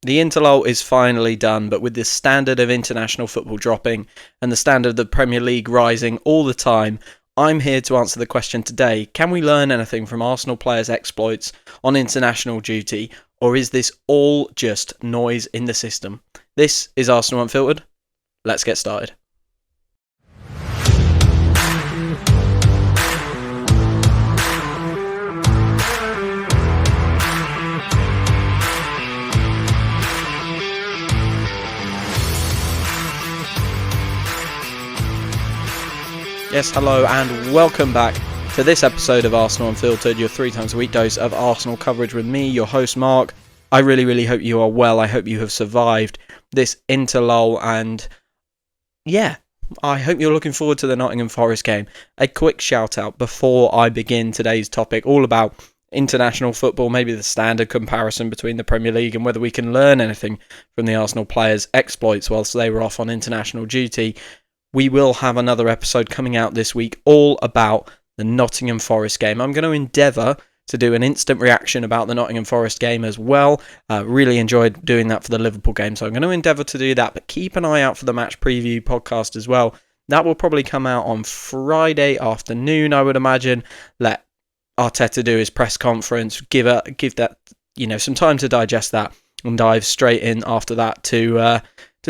The interlull is finally done, but with the standard of international football dropping and the standard of the Premier League rising all the time, I'm here to answer the question today: can we learn anything from Arsenal players' exploits on international duty, or is this all just noise in the system? This is Arsenal Unfiltered. Let's get started. Yes, hello and welcome back to this episode of Arsenal Unfiltered, your 3 times a week dose of Arsenal coverage with me, your host Mark. I really hope you are well. I hope you have survived this interlull, and yeah, I hope you're looking forward to the Nottingham Forest game. A quick shout out before I begin today's topic, all about international football, maybe the standard comparison between the Premier League and whether we can learn anything from the Arsenal players' exploits whilst they were off on international duty. We will have another episode coming out this week all about the Nottingham Forest game. I'm going to endeavour to do an instant reaction about the Nottingham Forest game as well. Really enjoyed doing that for the Liverpool game, so I'm going to endeavour to do that. But keep an eye out for the match preview podcast as well. That will probably come out on Friday afternoon, I would imagine. Let Arteta do his press conference, give that some time to digest that, and dive straight in after that to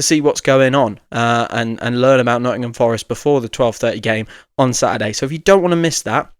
see what's going on and learn about Nottingham Forest before the 12:30 game on Saturday. So if you don't want to miss that,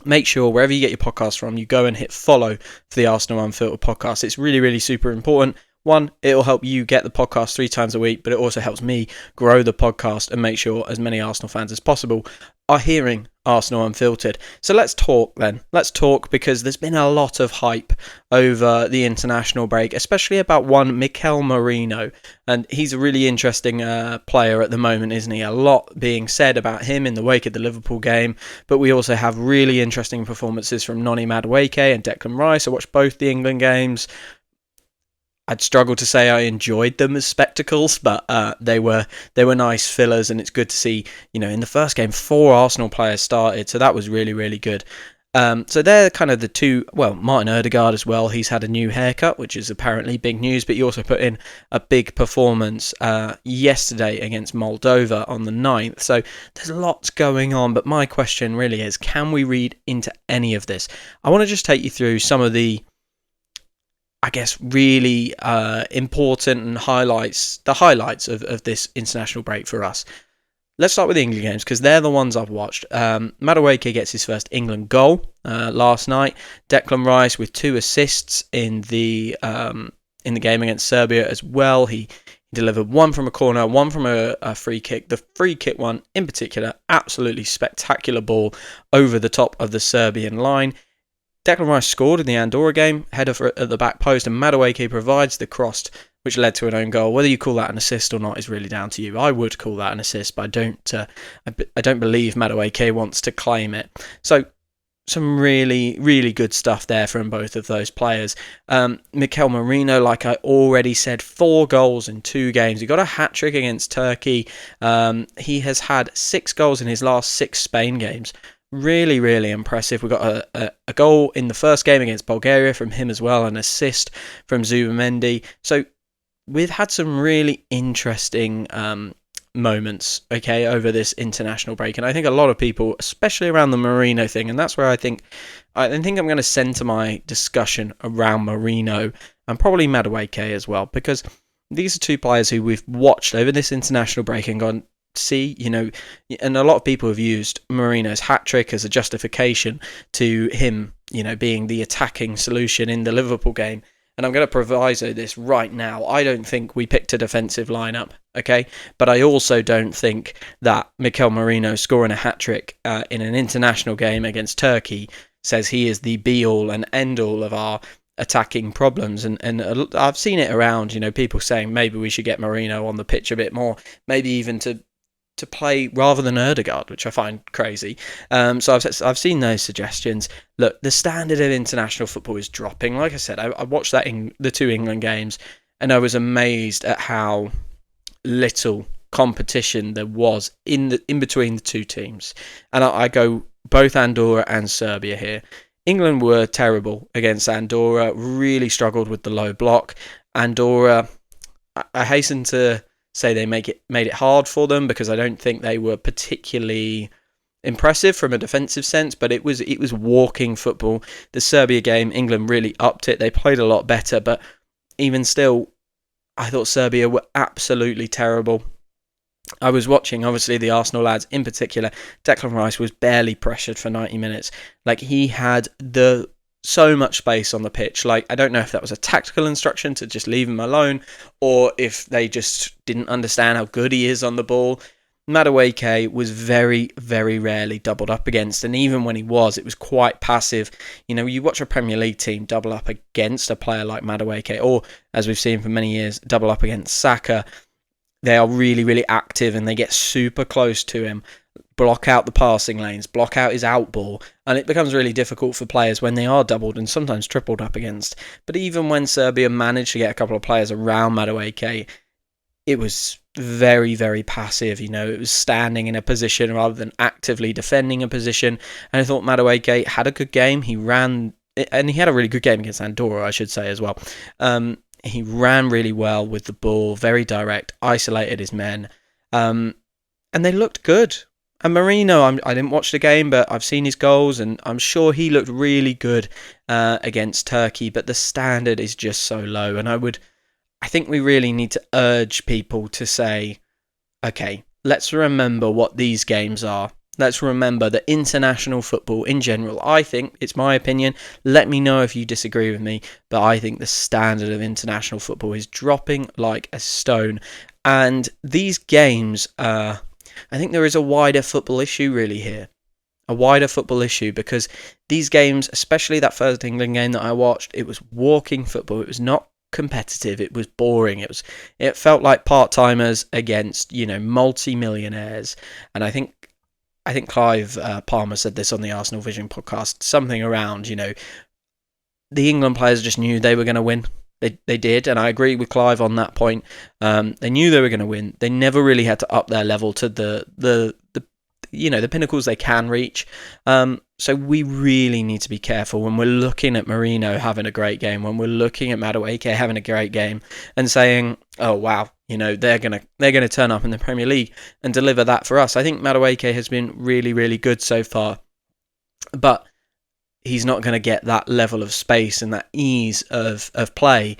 make sure wherever you get your podcast from, you go and hit follow for the Arsenal Unfiltered podcast. It's really super important. One, it'll help you get the podcast 3 times a week, but it also helps me grow the podcast and make sure as many Arsenal fans as possible are hearing Arsenal Unfiltered. So let's talk then. Let's talk, because there's been a lot of hype over the international break, especially about one Mikel Merino. And he's a really interesting player at the moment, isn't he? A lot being said about him in the wake of the Liverpool game. But we also have really interesting performances from Rice and Madueke and Declan Rice. I watched both the England games. I'd struggle to say I enjoyed them as spectacles, but they were nice fillers, and it's good to see, in the first game, 4 Arsenal players started, so that was really good. So they're kind of the two, Martin Odegaard as well, he's had a new haircut, which is apparently big news, but he also put in a big performance yesterday against Moldova on the 9th, so there's lots going on, but my question really is, can we read into any of this? I want to just take you through some of the really important highlights of this international break for us. Let's start with the England games, because they're the ones I've watched. Madueke gets his first England goal last night. Declan Rice with 2 assists in the game against Serbia as well. He delivered one from a corner, one from a free kick. The free kick one in particular, absolutely spectacular ball over the top of the Serbian line. Declan Rice scored in the Andorra game, header at the back post, and Madueke provides the cross, which led to an own goal. Whether you call that an assist or not is really down to you. I would call that an assist, but I don't believe Madueke wants to claim it. So some really good stuff there from both of those players. Mikel Merino, like I already said, 4 goals in 2 games. He got a hat-trick against Turkey. He has had 6 goals in his last 6 Spain games. Really impressive. We got a goal in the first game against Bulgaria from him as well, an assist from Zubamendi. So we've had some really interesting moments, over this international break, and I think a lot of people, especially around the Merino thing, and that's where I think I'm going to centre my discussion around Merino and probably Madueke as well, because these are 2 players who we've watched over this international break and gone, see, and a lot of people have used Merino's hat-trick as a justification to him, being the attacking solution in the Liverpool game. And I'm going to proviso this right now. I don't think we picked a defensive lineup, okay? But I also don't think that Mikel Merino scoring a hat-trick in an international game against Turkey says he is the be-all and end-all of our attacking problems. And I've seen it around, people saying maybe we should get Merino on the pitch a bit more, maybe even to play rather than Odegaard, which I find crazy. So I've seen those suggestions. Look, the standard of international football is dropping. Like I said, I watched that in the 2 England games, and I was amazed at how little competition there was in between the 2 teams. And I go both Andorra and Serbia here. England were terrible against Andorra, really struggled with the low block. Andorra, I hasten to say they made it hard for them, because I don't think they were particularly impressive from a defensive sense, but it was walking football. The Serbia game, England really upped it. They played a lot better, but even still, I thought Serbia were absolutely terrible. I was watching, obviously, the Arsenal lads in particular. Declan Rice was barely pressured for 90 minutes. Like, he had so much space on the pitch. Like, I don't know if that was a tactical instruction to just leave him alone, or if they just didn't understand how good he is on the ball. Madueke was very, very rarely doubled up against, and even when he was, it was quite passive. You know, you watch a Premier League team double up against a player like Madueke, or, as we've seen for many years, double up against Saka. They are really, really active, and they get super close to him, block out the passing lanes, block out his out ball, and it becomes really difficult for players when they are doubled and sometimes tripled up against. But even when Serbia managed to get a couple of players around Madueke, it was very, very passive. You know, it was standing in a position rather than actively defending a position. And I thought Madueke had a good game. He ran, and he had a really good game against Andorra, I should say, as well. He ran really well with the ball, very direct, isolated his men, and they looked good. And Merino, I didn't watch the game, but I've seen his goals, and I'm sure he looked really good against Turkey, but the standard is just so low, and I think we really need to urge people to say, okay, let's remember what these games are. Let's remember that international football in general, I think, it's my opinion, let me know if you disagree with me, but I think the standard of international football is dropping like a stone. And these games, I think there is a wider football issue really here. A wider football issue, because these games, especially that first England game that I watched, it was walking football. It was not competitive. It was boring. It felt like part-timers against, multi-millionaires. And I think Clive Palmer said this on the Arsenal Vision podcast, something around, the England players just knew they were going to win. They did, and I agree with Clive on that point. They knew they were going to win. They never really had to up their level to the pinnacles they can reach. So we really need to be careful when we're looking at Merino having a great game, when we're looking at Madueke having a great game, and saying, "Oh wow, they're gonna turn up in the Premier League and deliver that for us." I think Madueke has been really, really good so far, but he's not going to get that level of space and that ease of play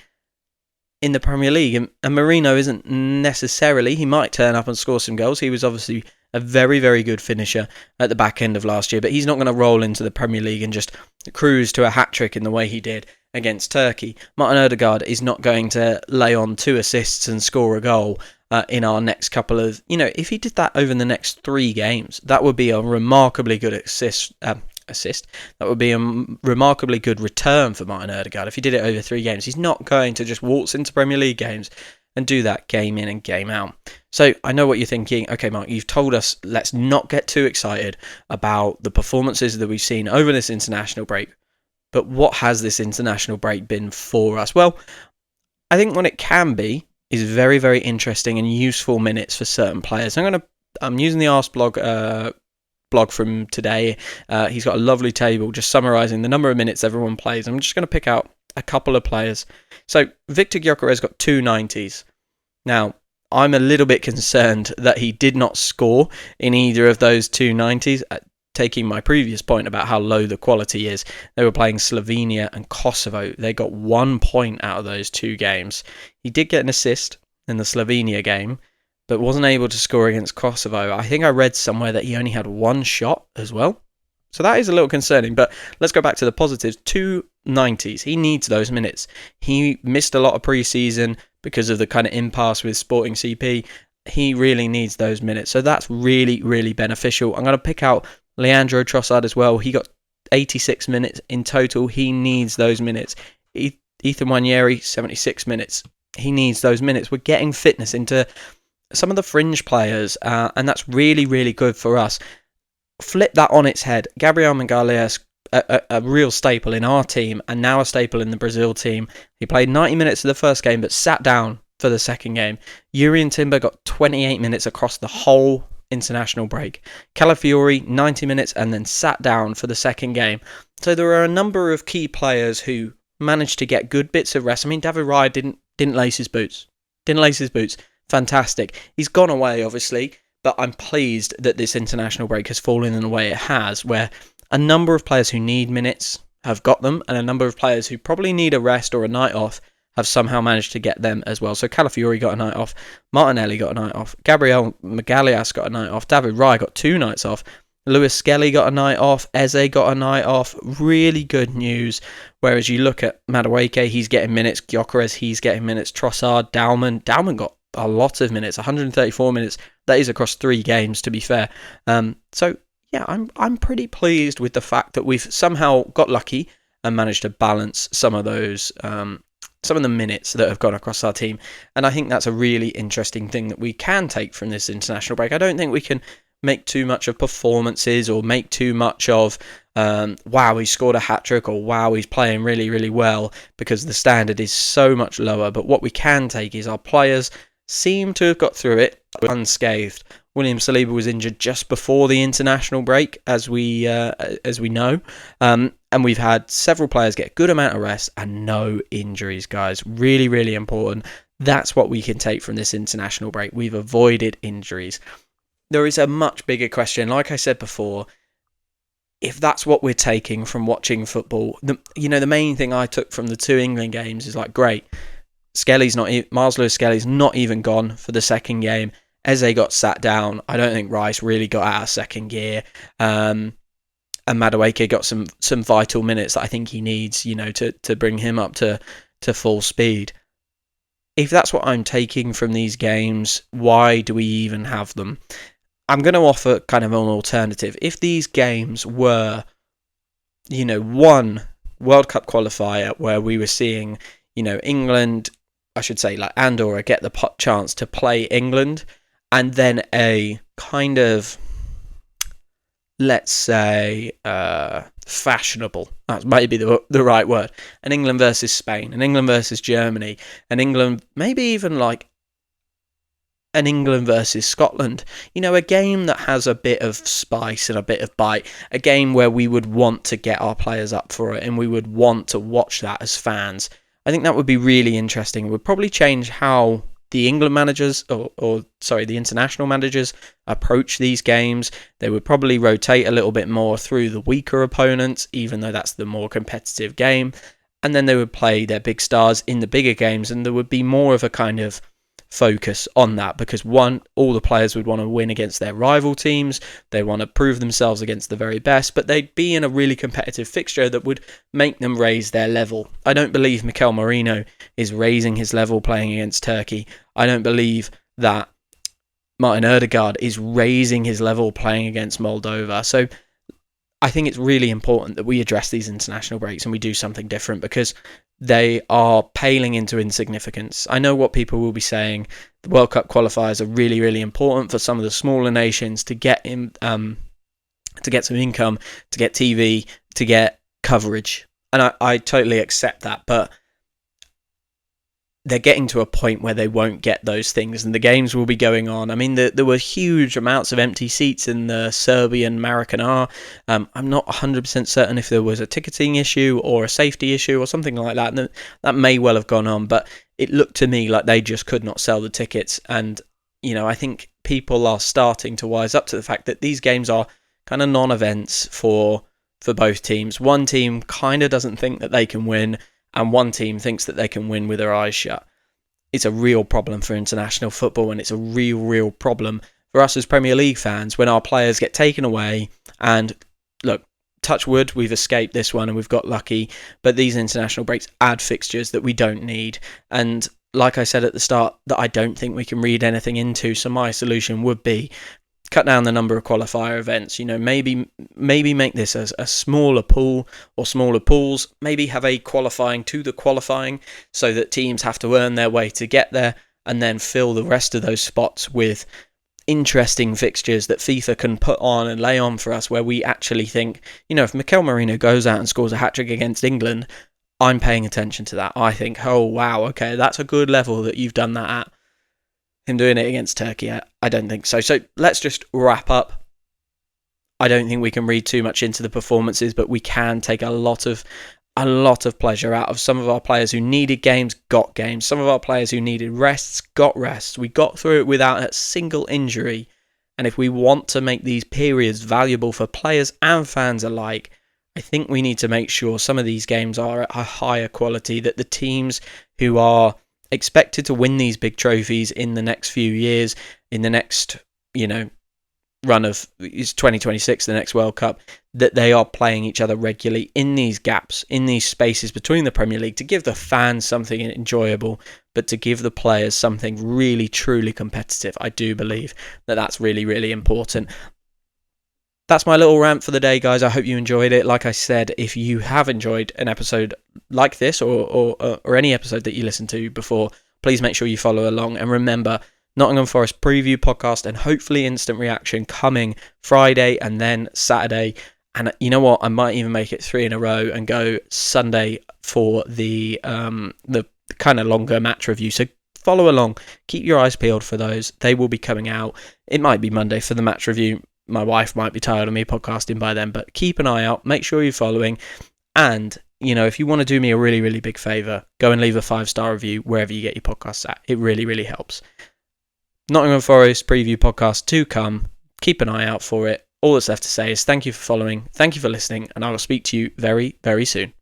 in the Premier League. And Merino isn't necessarily. He might turn up and score some goals. He was obviously a very, very good finisher at the back end of last year, but he's not going to roll into the Premier League and just cruise to a hat-trick in the way he did against Turkey. Martin Odegaard is not going to lay on 2 assists and score a goal in our next couple of... if he did that over the next 3 games, that would be a remarkably good assist. That would be a remarkably good return for Martin Odegaard if he did it over 3 games. He's not going to just waltz into Premier League games and do that game in and game out. So I know what you're thinking. Okay, Mark, you've told us let's not get too excited about the performances that we've seen over this international break. But what has this international break been for us? Well, I think what it can be is very, very interesting and useful minutes for certain players. I'm using the Arse blog from today. He's got a lovely table just summarising the number of minutes everyone plays. I'm just going to pick out a couple of players. So Victor Gyökeres got 2 90s. Now, I'm a little bit concerned that he did not score in either of those 2 90s, taking my previous point about how low the quality is. They were playing Slovenia and Kosovo. They got 1 point out of those 2 games. He did get an assist in the Slovenia game, but wasn't able to score against Kosovo. I think I read somewhere that he only had 1 shot as well. So that is a little concerning, but let's go back to the positives. 2 90s. He needs those minutes. He missed a lot of pre-season because of the kind of impasse with Sporting CP. He really needs those minutes. So that's really, really beneficial. I'm going to pick out Leandro Trossard as well. He got 86 minutes in total. He needs those minutes. Ethan Nwaneri, 76 minutes. He needs those minutes. We're getting fitness into some of the fringe players, and that's really, really good for us. Flip that on its head. Gabriel Magalhaes, a real staple in our team, and now a staple in the Brazil team. He played 90 minutes of the first game, but sat down for the second game. Yuri and Timber got 28 minutes across the whole international break. Calafiori, 90 minutes, and then sat down for the second game. So there are a number of key players who managed to get good bits of rest. I mean, David Raya didn't lace his boots. Fantastic. He's gone away, obviously, but I'm pleased that this international break has fallen in the way it has, where a number of players who need minutes have got them, and a number of players who probably need a rest or a night off have somehow managed to get them as well. So Calafiori got a night off, Martinelli got a night off, Gabriel Magalhaes got a night off, David Raya got 2 nights off, Lewis Skelly got a night off, Eze got a night off. Really good news. Whereas you look at Madueke, he's getting minutes, Gyökeres, he's getting minutes, Trossard, Dalman got a lot of minutes, 134 minutes. That is across 3 games, to be fair. So yeah, I'm pretty pleased with the fact that we've somehow got lucky and managed to balance some of those some of the minutes that have gone across our team. And I think that's a really interesting thing that we can take from this international break. I don't think we can make too much of performances or make too much of wow, he scored a hat-trick, or wow, he's playing really, really well, because the standard is so much lower. But what we can take is our players seem to have got through it unscathed. William Saliba was injured just before the international break, as we know, and we've had several players get a good amount of rest and no injuries, guys. Really, really important. That's what we can take from this international break. We've avoided injuries. There is a much bigger question. Like I said before, if that's what we're taking from watching football, the main thing I took from the 2 England games is like, great, Miles Lewis-Skelly's not even gone for the second game. Eze got sat down. I don't think Rice really got out of second gear. And Madueke got some vital minutes that I think he needs, to bring him up to full speed. If that's what I'm taking from these games, why do we even have them? I'm going to offer kind of an alternative. If these games were, one World Cup qualifier where we were seeing, England, I should say, like Andorra, get the chance to play England, and then a kind of, let's say, fashionable, that's maybe the right word, an England versus Spain, an England versus Germany, an England, maybe even like an England versus Scotland, a game that has a bit of spice and a bit of bite, a game where we would want to get our players up for it and we would want to watch that as fans. I think that would be really interesting. It would probably change how the England managers, the international managers approach these games. They would probably rotate a little bit more through the weaker opponents, even though that's the more competitive game. And then they would play their big stars in the bigger games, and there would be more of a kind of focus on that, because one, all the players would want to win against their rival teams, they want to prove themselves against the very best, but they'd be in a really competitive fixture that would make them raise their level. I don't believe Mikel Merino is raising his level playing against Turkey. I don't believe that Martin Odegaard is raising his level playing against Moldova. So I think it's really important that we address these international breaks and we do something different, because they are paling into insignificance. I know what people will be saying. The World Cup qualifiers are really, really important for some of the smaller nations to get in, to get some income, to get TV, to get coverage, and I totally accept that. But they're getting to a point where they won't get those things, and the games will be going on. I mean, there were huge amounts of empty seats in the Serbian Maracanã. I'm not 100% certain if there was a ticketing issue or a safety issue or something like that. And that may well have gone on, but it looked to me like they just could not sell the tickets. And, I think people are starting to wise up to the fact that these games are kind of non-events for both teams. One team kind of doesn't think that they can win, and one team thinks that they can win with their eyes shut. It's a real problem for international football, and it's a real, real problem for us as Premier League fans when our players get taken away. And look, touch wood, we've escaped this one and we've got lucky, but these international breaks add fixtures that we don't need. And like I said at the start, that I don't think we can read anything into, so my solution would be cut down the number of qualifier events. Maybe make this as a smaller pool or smaller pools. Maybe have a qualifying to the qualifying, so that teams have to earn their way to get there, and then fill the rest of those spots with interesting fixtures that FIFA can put on and lay on for us, where we actually think, if Mikel Merino goes out and scores a hat-trick against England, I'm paying attention to that. I think, oh wow, okay, that's a good level that you've done that at. him doing it against Turkey, I don't think so. So let's just wrap up. I don't think we can read too much into the performances, but we can take a lot of pleasure out of some of our players who needed games, got games. Some of our players who needed rests, got rests. We got through it without a single injury. And if we want to make these periods valuable for players and fans alike, I think we need to make sure some of these games are at a higher quality, that the teams who are expected to win these big trophies in the next few years, in the next, run of 2026, the next World Cup, that they are playing each other regularly in these gaps, in these spaces between the Premier League, to give the fans something enjoyable, but to give the players something really, truly competitive. I do believe that that's really, really important. That's my little rant for the day, guys. I hope you enjoyed it. Like I said, if you have enjoyed an episode like this or any episode that you listened to before, please make sure you follow along. And remember, Nottingham Forest preview podcast and hopefully instant reaction coming Friday and then Saturday. And you know what? I might even make it 3 in a row and go Sunday for the kind of longer match review. So follow along. Keep your eyes peeled for those. They will be coming out. It might be Monday for the match review. My wife might be tired of me podcasting by then, but keep an eye out. Make sure you're following. And, if you want to do me a really, really big favour, go and leave a 5-star review wherever you get your podcasts at. It really, really helps. Nottingham Forest preview podcast to come. Keep an eye out for it. All that's left to say is thank you for following, thank you for listening, and I will speak to you very, very soon.